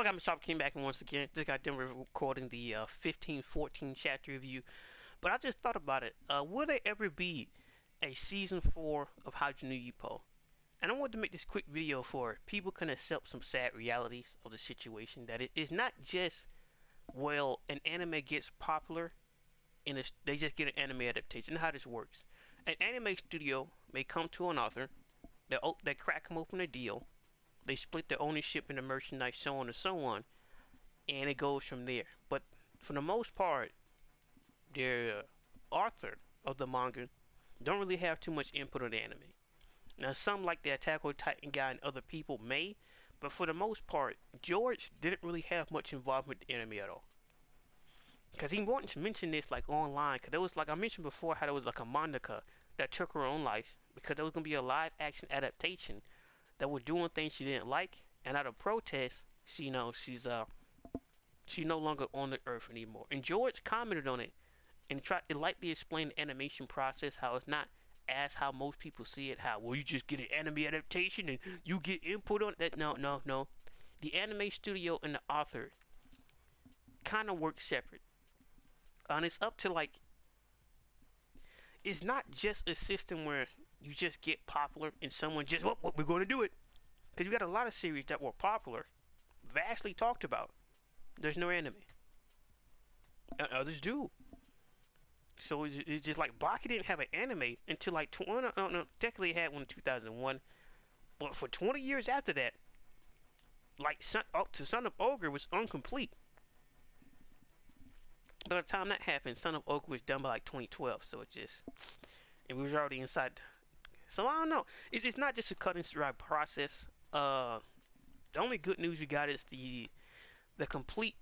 Hello, I'm Shop came back once again. Just got done recording the 15-14 chapter review. But I just thought about it. Will there ever be a season 4 of Hajime Ippo? And I wanted to make this quick video for people can accept some sad realities of the situation. That it is not just, well, an anime gets popular and they just get an anime adaptation. How this works. An anime studio may come to an author, they crack them open a deal, they split the ownership and the merchandise, so on and so on, and it goes from there. But for the most part, the author of the manga don't really have too much input on the anime. Now, some like the Attack on Titan guy and other people may, but for the most part, George didn't really have much involvement with the anime at all. Because he wanted to mention this like online, because there was, like I mentioned before, how there was like a mangaka that took her own life because there was going to be a live action adaptation that was doing things she didn't like, and out of protest, she's no longer on the earth anymore. And George commented on it and tried to lightly explain the animation process, how it's not as how most people see it, how, well, you just get an anime adaptation and you get input on that. No. The anime studio and the author kind of work separate. And it's up to, like, it's not just a system where you just get popular and someone just, well, we're going to do it. Because you got a lot of series that were popular, vastly talked about. There's no anime. Others do. So it's just like Baki didn't have an anime until like technically it had one in 2001, but for 20 years after that, like up to Son of Ogre was incomplete. By the time that happened, Son of Ogre was done by like 2012, so and we was already inside. So I don't know. It's not just a cut and dry process. The only good news we got is the complete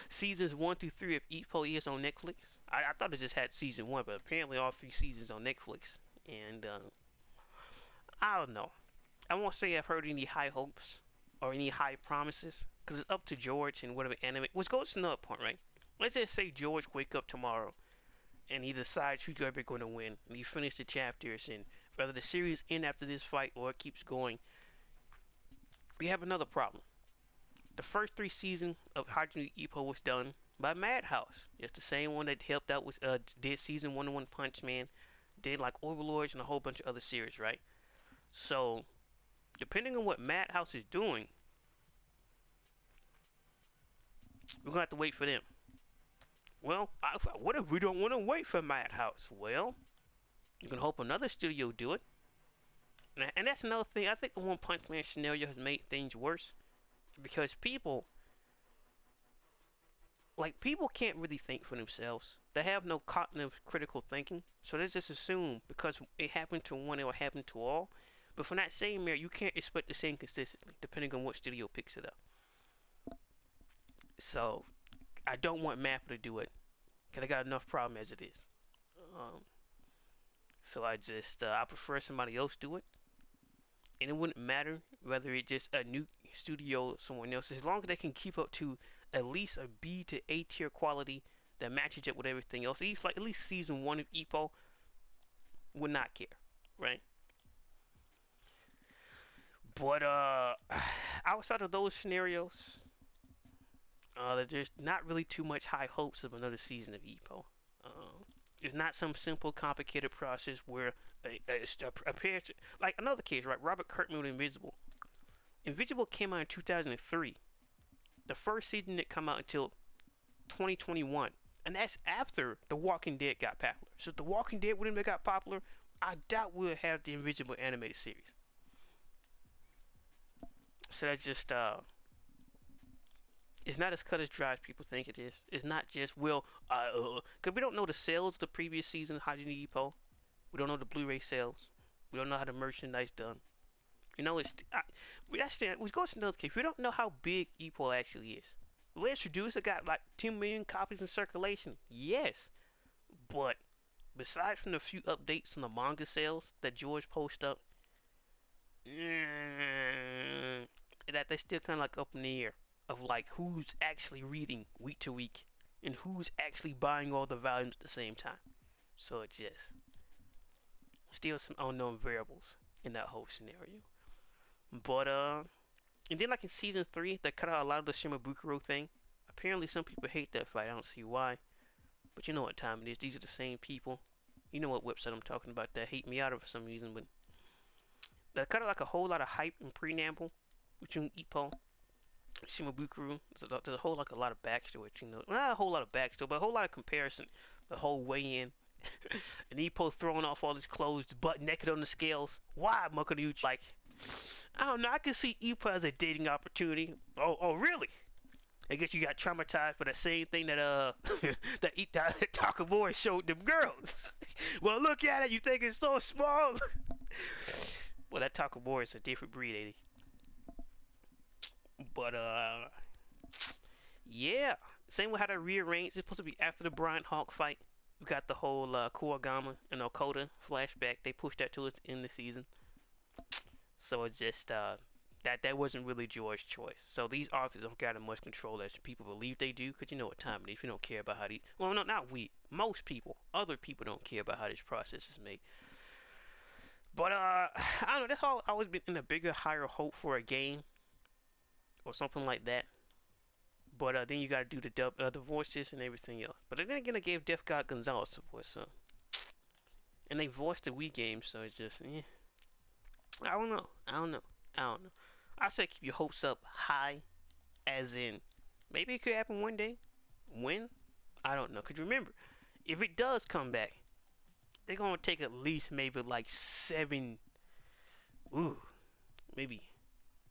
seasons 1 through 3 of Ippo is on Netflix. I thought it just had season 1, but apparently all 3 seasons on Netflix. And I don't know. I won't say I've heard any high hopes or any high promises, because it's up to George and whatever anime. Which goes to another point, right? Let's just say George wake up tomorrow and he decides who's going to win, and he finished the chapters, and whether the series ends after this fight or it keeps going, we have another problem. The first 3 seasons of Hajime Ippo was done by Madhouse. It's the same one that helped out with did season 1 of One Punch Man, did like Overlords and a whole bunch of other series, right? So, depending on what Madhouse is doing, we're gonna have to wait for them. Well, what if we don't want to wait for Madhouse? Well, you can hope another studio do it. And that's another thing. I think the One Punch Man scenario has made things worse, because people can't really think for themselves. They have no cognitive critical thinking, so they just assume because it happened to one, it will happen to all. But from that same mirror, you can't expect the same consistently, depending on what studio picks it up. So, I don't want Mappa to do it, because I got enough problem as it is. So I prefer somebody else do it. And it wouldn't matter whether it's just a new studio or someone else, as long as they can keep up to at least a B to A tier quality that matches up with everything else. At least season 1 of Ippo would not care, right? But outside of those scenarios, there's not really too much high hopes of another season of Ippo. It's not some simple, complicated process where appears like another case, right? Robert Kirkman with Invisible. Invisible came out in 2003. The first season didn't come out until 2021, and that's after The Walking Dead got popular. So if The Walking Dead wouldn't have got popular, I doubt we'll have the Invisible animated series. So that's just it's not as cut as dry as people think it is. It's not just, well, because we don't know the sales of the previous season of Hajime Ippo. We don't know the Blu-ray sales. We don't know how the merchandise done. You know, we goes to another case. We don't know how big Ippo actually is. We introduced it, got like 10 million copies in circulation. Yes, but besides from the few updates on the manga sales that George posted up, that they still kind of like up in the air of like who's actually reading week to week and who's actually buying all the volumes at the same time. So it's just still some unknown variables in that whole scenario. But And then like in season 3, they cut out a lot of the Shimabukuro thing. Apparently some people hate that fight. I don't see why. But you know what time it is. These are the same people. You know what website I'm talking about that hate me out of for some reason. But they cut out like a whole lot of hype and preamble between Ippo Shimabukuro. There's a whole like a lot of backstory, you know, not a whole lot of backstory, but a whole lot of comparison. The whole weigh-in, and Ippo throwing off all his clothes, butt naked on the scales. Why, Makanuchi? Like, I don't know. I can see Ippo as a dating opportunity. Oh, really? I guess you got traumatized for the same thing that that Takamori showed them girls. Well, look at it. You think it's so small? Well, that Takamori is a different breed, ain't he? But yeah. Same with how they rearranged. It's supposed to be after the Brian Hawk fight. We got the whole Kuwagama and Okada flashback. They pushed that to us in the season. So it's just that wasn't really George's choice. So these authors don't got as much control as people believe they do, because you know what time it is. If you don't care about how these, well, no, not we, most people, other people don't care about how this process is made. But I don't know. That's all. Always been in a bigger, higher hope for a game or something like that. But then you gotta do the voices and everything else. But then again, they gave Death God Gonzalez a voice, so and they voiced the Wii game, so it's just, I don't know. I don't know. I don't know. I say keep your hopes up high, as in maybe it could happen one day. When? I don't know. Cause remember, if it does come back, they're gonna take at least maybe like 7, ooh, maybe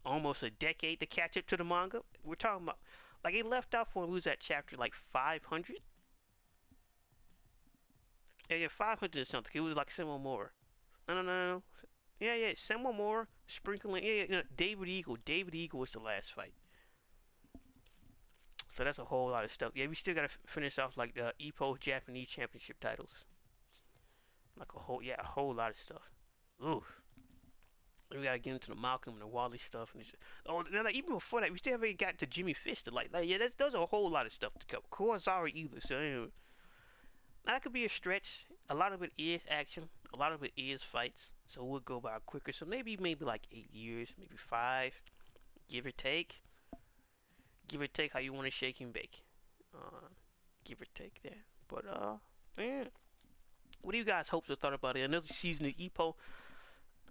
almost a decade to catch up to the manga. We're talking about like it left off when we was at chapter like 500. Yeah, 500 or something. It was like some more. No. Yeah, some more sprinkling. Yeah, David Eagle. David Eagle was the last fight. So that's a whole lot of stuff. Yeah, we still gotta finish off like the Ippo Japanese Championship titles. Like a whole lot of stuff. Ooh. We gotta get into the Malcolm and the Wally stuff, and like, even before that, we still haven't gotten to Jimmy Fish. Yeah, there's a whole lot of stuff to cover. Kuwazari either, so anyway, that could be a stretch. A lot of it is action. A lot of it is fights, so we'll go by quicker. So maybe like 8 years, maybe 5, give or take. Give or take how you want to shake and bake. Give or take there. But man, what do you guys hopes or thought about it? Another season of Ippo.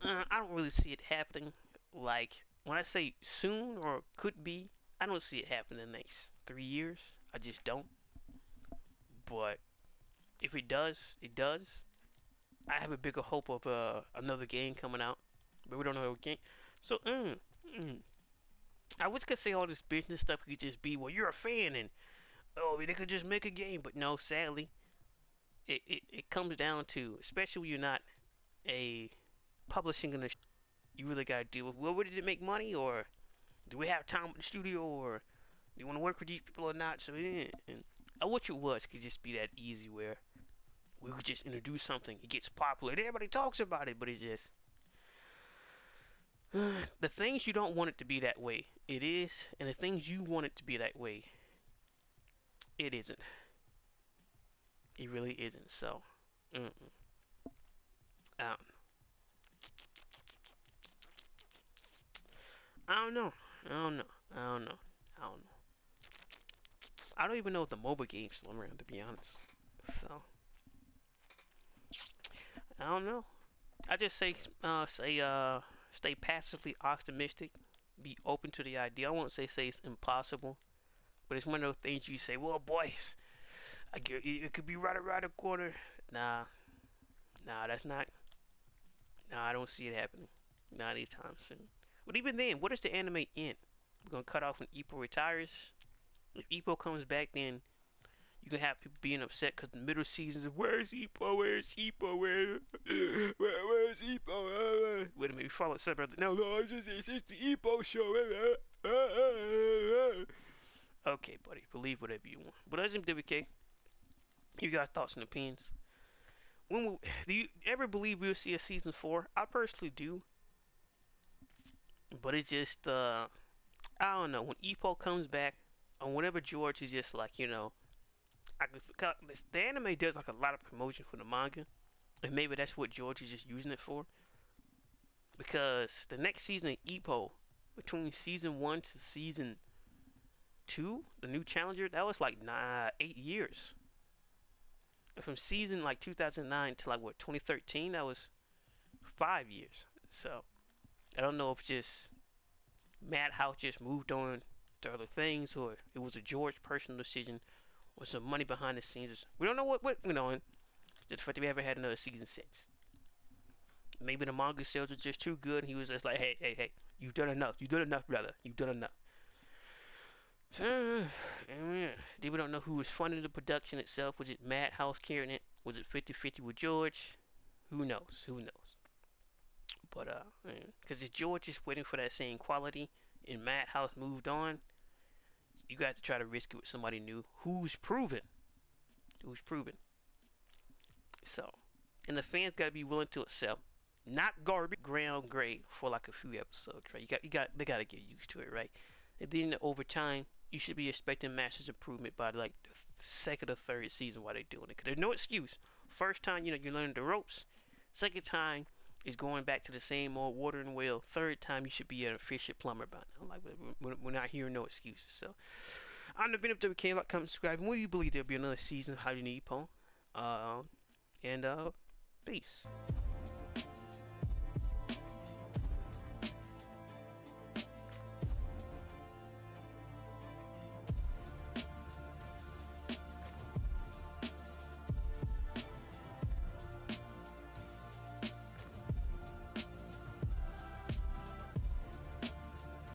I don't really see it happening. Like, when I say soon or could be, I don't see it happening in the next 3 years. I just don't. But if it does, it does. I have a bigger hope of another game coming out, but we don't know what game. So, I wish I could say all this business stuff could just be, well, you're a fan and oh, they could just make a game. But no, sadly, it comes down to, especially when you're not a publishing in the, you really gotta deal with, well, did it make money, or do we have time with the studio, or do you want to work with these people or not? So and I wish it was could just be that easy where we could just introduce something, it gets popular, and everybody talks about it, but it's just the things you don't want it to be that way, it is, and the things you want it to be that way, it isn't. It really isn't. So, I I don't know. I don't know. I don't know. I don't know. I don't even know if the mobile game's still around, to be honest. So I don't know. I just stay passively optimistic. Be open to the idea. I won't say it's impossible, but it's one of those things you say, well, boys, I get it could be right around the corner. Nah, that's not. Nah, I don't see it happening. Not anytime soon. But even then, what does the anime end? We're gonna cut off when Ippo retires. If Ippo comes back, then you can have people being upset because the middle seasons of where's Ippo? Where's Ippo? Where's Ippo? Wait a minute, we follow separate. No, it's just the Ippo show. Okay, buddy, believe whatever you want. But as MWK, you guys thoughts and opinions. Do you ever believe we'll see a season 4? I personally do, but it's just I don't know, when Ippo comes back, or whenever George is just like, the anime does like a lot of promotion for the manga, and maybe that's what George is just using it for. Because the next season of Ippo, between season 1 to season 2, the new challenger, that was like 8 years. And from season like 2009 to like what 2013, that was 5 years. So I don't know if just Madhouse just moved on to other things, or it was a George personal decision, or some money behind the scenes. We don't know what went on. Just the fact that we haven't had another season since. Maybe the manga sales were just too good, and he was just like, hey, hey, hey, you've done enough. You've done enough, brother. You've done enough. So, yeah. Then we don't know who was funding the production itself. Was it Madhouse carrying it? Was it 50-50 with George? Who knows? Who knows? But, because if George is waiting for that same quality and Madhouse moved on, you got to try to risk it with somebody new who's proven. Who's proven. So, and the fans got to be willing to accept not garbage, ground grade for like a few episodes, right? They got to get used to it, right? And then over time, you should be expecting massive improvement by like the second or third season while they're doing it. Cause there's no excuse. First time, you're learning the ropes. Second time is going back to the same old watering well. Third time, you should be an efficient plumber by now. Like we're not hearing no excuses. So I'm the Ben of WK. Like, comment, subscribe. And when do you believe there'll be another season of Hajime Ippo? And peace.